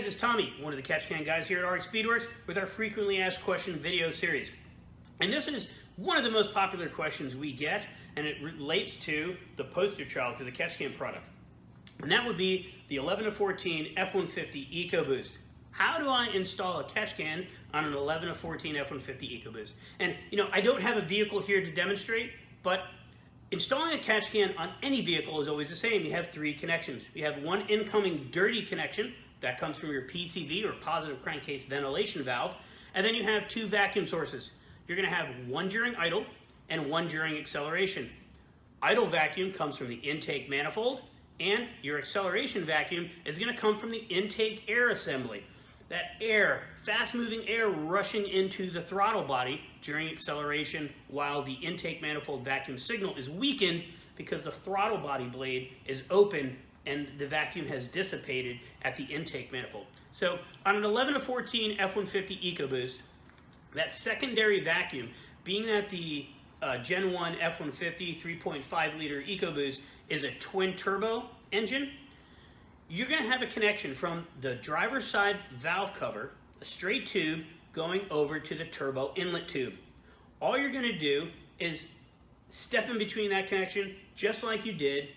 guys, it's Tommy, one of the catch can guys here at RX Speedworks with our frequently asked question video series. And this is one of the most popular questions we get, and it relates to the poster child for the catch can product. And that would be the 11 to 14 F-150 Ecoboost. How do I install a catch can on an 11 to 14 F-150 Ecoboost? And I don't have a vehicle here to demonstrate, but installing a catch can on any vehicle is always the same. You have three connections. You have one incoming dirty connection that comes from your PCV or positive crankcase ventilation valve, and then you have two vacuum sources. You're going to have one during idle and one during acceleration. Idle vacuum comes from the intake manifold, and your acceleration vacuum is going to come from the intake air assembly. That air, fast-moving air rushing into the throttle body during acceleration while the intake manifold vacuum signal is weakened because the throttle body blade is open and the vacuum has dissipated at the intake manifold. So on an 11 to 14 F-150 Ecoboost, that secondary vacuum, being that the Gen 1 F-150 3.5 liter Ecoboost is a twin turbo engine, you're going to have a connection from the driver's side valve cover, a straight tube, going over to the turbo inlet tube. All you're going to do is step in between that connection just like you did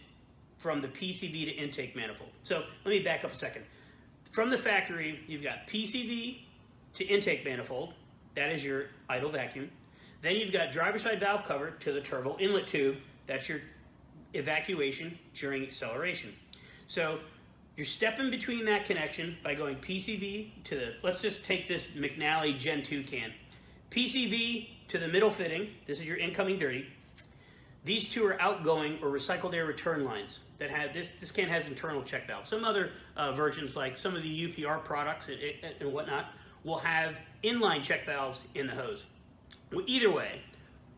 from the PCV to intake manifold. So let me back up a second. From the factory, you've got PCV to intake manifold. That is your idle vacuum. Then you've got driver's side valve cover to the turbo inlet tube. That's your evacuation during acceleration. So you're stepping between that connection by going PCV to the, let's just take this McNally Gen 2 can. PCV to the middle fitting, this is your incoming dirty. These two are outgoing or recycled air return lines that have, this can has internal check valves. Some other versions, like some of the UPR products and whatnot, will have inline check valves in the hose. Well, either way,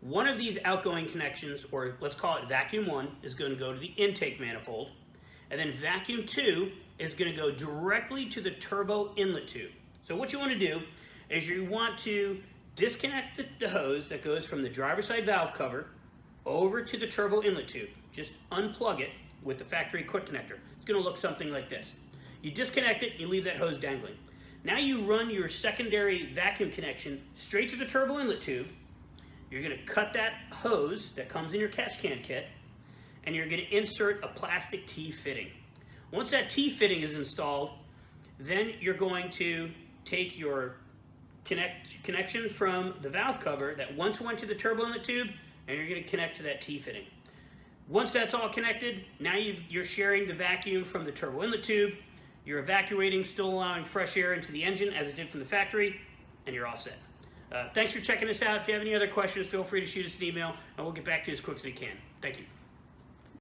one of these outgoing connections, or let's call it vacuum 1, is going to go to the intake manifold. And then vacuum 2 is going to go directly to the turbo inlet tube. So what you want to do is you want to disconnect the hose that goes from the driver's side valve cover over to the turbo inlet tube. Just unplug it with the factory quick connector. It's going to look something like this. You disconnect it, you leave that hose dangling. Now you run your secondary vacuum connection straight to the turbo inlet tube. You're going to cut that hose that comes in your catch can kit, and you're going to insert a plastic T-fitting. Once that T-fitting is installed, then you're going to take your connection from the valve cover that once went to the turbo inlet tube, and you're going to connect to that T-fitting. Once that's all connected, now you're sharing the vacuum from the turbo inlet tube. You're evacuating, still allowing fresh air into the engine as it did from the factory, and you're all set. Thanks for checking us out. If you have any other questions, feel free to shoot us an email, and we'll get back to you as quick as we can. Thank you.